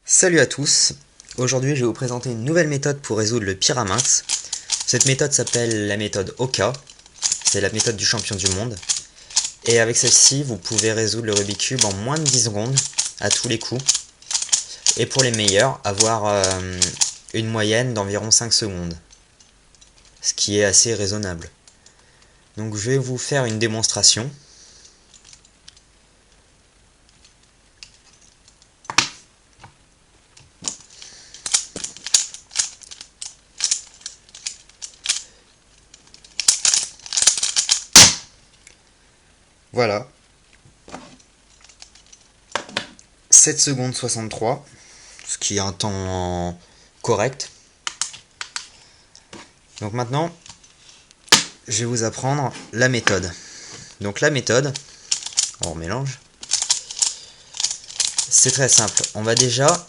Salut à tous, aujourd'hui je vais vous présenter une nouvelle méthode pour résoudre le Pyraminx. Cette méthode s'appelle la méthode Oka, c'est la méthode du champion du monde. Et avec celle-ci, vous pouvez résoudre le Rubik's Cube en moins de 10 secondes, à tous les coups. Et pour les meilleurs, avoir une moyenne d'environ 5 secondes, ce qui est assez raisonnable. Donc je vais vous faire une démonstration. Voilà, 7 secondes 63, ce qui est un temps correct. Donc maintenant, je vais vous apprendre la méthode. Donc la méthode, on remélange, c'est très simple. On va déjà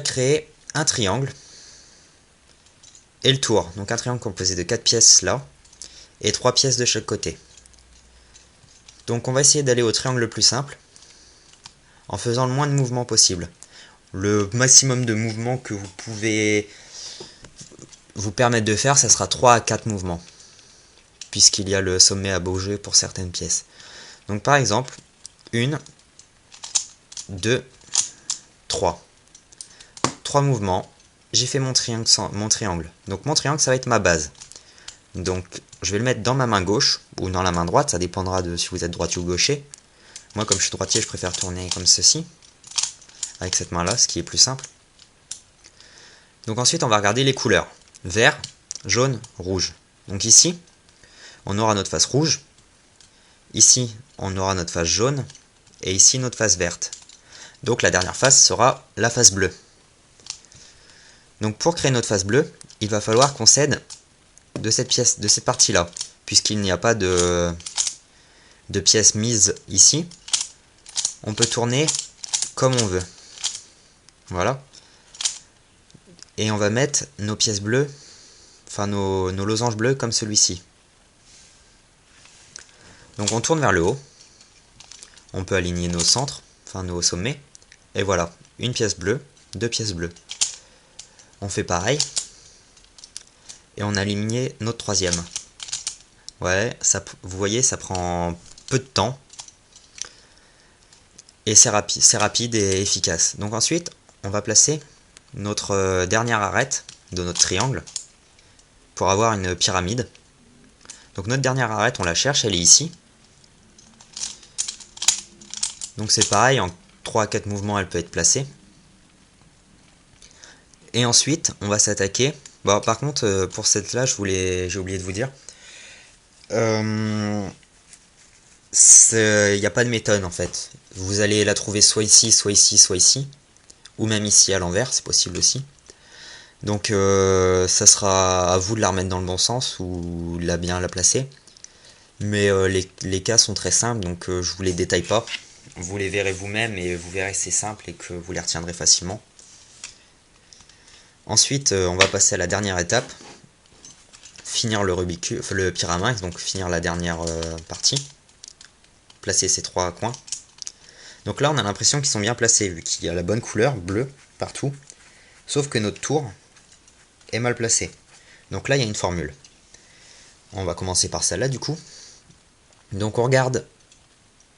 créer un triangle et le tour. Donc un triangle composé de 4 pièces là et 3 pièces de chaque côté. Donc on va essayer d'aller au triangle le plus simple en faisant le moins de mouvements possible. Le maximum de mouvements que vous pouvez vous permettre de faire, ça sera 3 à 4 mouvements, puisqu'il y a le sommet à bouger pour certaines pièces. Donc par exemple, 1, 2, 3. 3 mouvements, j'ai fait mon triangle. Donc mon triangle, ça va être ma base. Donc je vais le mettre dans ma main gauche, ou dans la main droite, ça dépendra de si vous êtes droitier ou gaucher. Moi, comme je suis droitier, je préfère tourner comme ceci, avec cette main-là, ce qui est plus simple. Donc ensuite, on va regarder les couleurs. Vert, jaune, rouge. Donc ici, on aura notre face rouge. Ici, on aura notre face jaune. Et ici, notre face verte. Donc la dernière face sera la face bleue. Donc pour créer notre face bleue, il va falloir qu'on s'aide de cette pièce, de cette partie-là, puisqu'il n'y a pas de pièce mise ici. On peut tourner comme on veut. Voilà. Et on va mettre nos pièces bleues, enfin nos losanges bleus comme celui-ci. Donc on tourne vers le haut. On peut aligner nos centres, enfin nos sommets. Et voilà, une pièce bleue, deux pièces bleues. On fait pareil. Et on a aligné notre troisième. Ouais, ça, vous voyez, ça prend peu de temps. Et c'est rapide et efficace. Donc ensuite, on va placer notre dernière arête de notre triangle pour avoir une pyramide. Donc notre dernière arête, on la cherche, elle est ici. Donc c'est pareil, en 3 à 4 mouvements, elle peut être placée. Et ensuite, on va s'attaquer. Bon, par contre, pour cette là, j'ai oublié de vous dire. Il n'y a pas de méthode en fait. Vous allez la trouver soit ici, soit ici, soit ici. Ou même ici à l'envers, c'est possible aussi. Donc ça sera à vous de la remettre dans le bon sens ou de bien la placer. Mais les cas sont très simples, donc je vous les détaille pas. Vous les verrez vous-même et vous verrez que c'est simple et que vous les retiendrez facilement. Ensuite, on va passer à la dernière étape. Finir le Rubik's Cube, le Pyraminx, donc finir la dernière partie. Placer ces 3 coins. Donc là, on a l'impression qu'ils sont bien placés, vu qu'il y a la bonne couleur, bleu, partout. Sauf que notre tour est mal placé. Donc là, il y a une formule. On va commencer par celle-là, du coup. Donc on regarde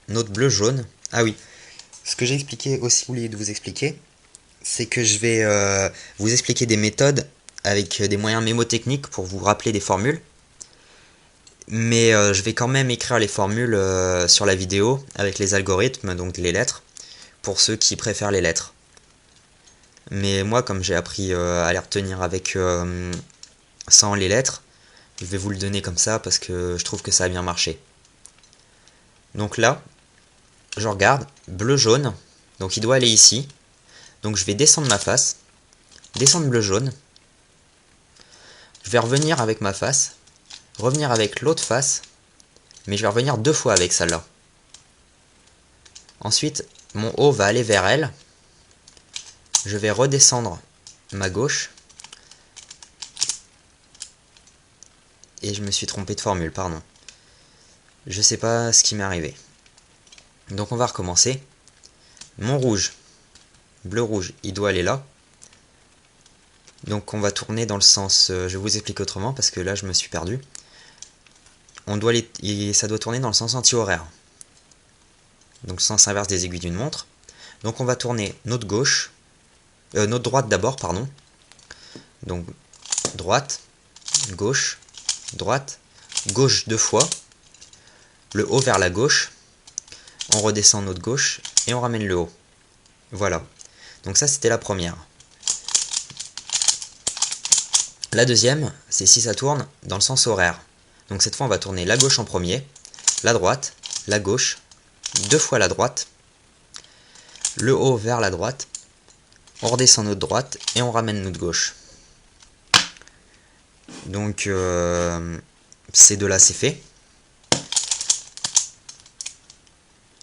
notre bleu-jaune. Ah oui, ce que j'ai expliqué aussi, oublié de vous expliquer, c'est que je vais vous expliquer des méthodes avec des moyens mémotechniques pour vous rappeler des formules. Mais je vais quand même écrire les formules sur la vidéo avec les algorithmes, donc les lettres, pour ceux qui préfèrent les lettres. Mais moi, comme j'ai appris à les retenir avec sans les lettres, je vais vous le donner comme ça parce que je trouve que ça a bien marché. Donc là, je regarde, bleu-jaune, donc il doit aller ici. Donc je vais descendre ma face, descendre bleu-jaune. Je vais revenir avec ma face, revenir avec l'autre face, mais je vais revenir 2 fois avec celle-là. Ensuite, mon haut va aller vers elle. Je vais redescendre ma gauche. Et je me suis trompé de formule, pardon. Je sais pas ce qui m'est arrivé. Donc on va recommencer. Mon rouge, bleu-rouge, il doit aller là. Donc on va tourner dans le sens... je vous explique autrement parce que là je me suis perdu. Ça doit tourner dans le sens anti-horaire. Donc le sens inverse des aiguilles d'une montre. Donc on va tourner notre gauche, notre droite d'abord, pardon. Donc droite, gauche, droite, gauche 2 fois, le haut vers la gauche, on redescend notre gauche et on ramène le haut. Voilà. Donc ça c'était la première. La deuxième, c'est si ça tourne dans le sens horaire. Donc cette fois on va tourner la gauche en premier, la droite, la gauche, 2 fois la droite, le haut vers la droite, on redescend notre droite et on ramène notre gauche. Donc ces deux-là c'est fait.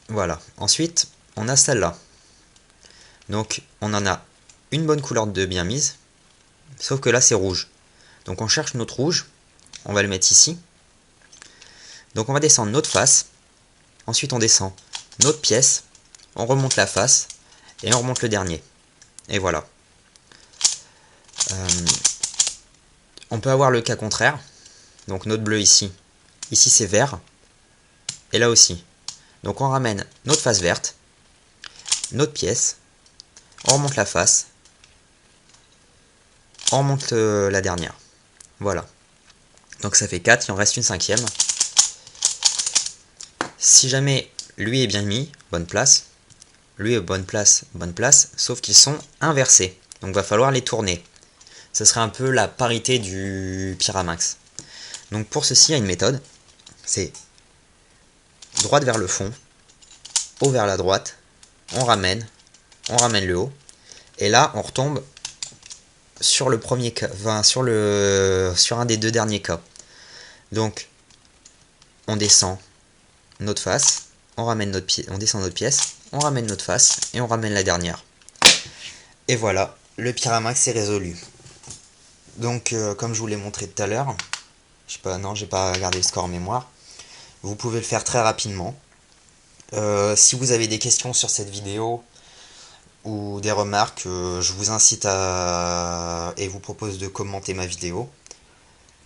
Voilà. Ensuite, on a celle-là. Donc on en a une bonne couleur de bien mise, sauf que là c'est rouge. Donc on cherche notre rouge, on va le mettre ici. Donc on va descendre notre face, ensuite on descend notre pièce, on remonte la face, et on remonte le dernier. Et voilà. On peut avoir le cas contraire, donc notre bleu ici c'est vert, et là aussi. Donc on ramène notre face verte, notre pièce, on remonte la face, on remonte la dernière. Voilà. Donc ça fait 4, il en reste une 5e. Si jamais lui est bien mis, bonne place, lui est bonne place, sauf qu'ils sont inversés. Donc il va falloir les tourner. Ce serait un peu la parité du Pyraminx. Donc pour ceci, il y a une méthode. C'est droite vers le fond, haut vers la droite, on ramène le haut. Et là, on retombe sur le premier cas, enfin, sur un des deux derniers cas. Donc on descend notre face, on ramène notre pied, on descend notre pièce, on ramène notre face et on ramène la dernière. Et voilà, le Pyraminx est résolu. Donc comme je vous l'ai montré tout à l'heure, je sais pas, non, j'ai pas gardé le score en mémoire. Vous pouvez le faire très rapidement. Si vous avez des questions sur cette vidéo ou des remarques, je vous incite et vous propose de commenter ma vidéo.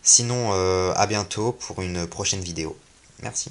Sinon, à bientôt pour une prochaine vidéo. Merci.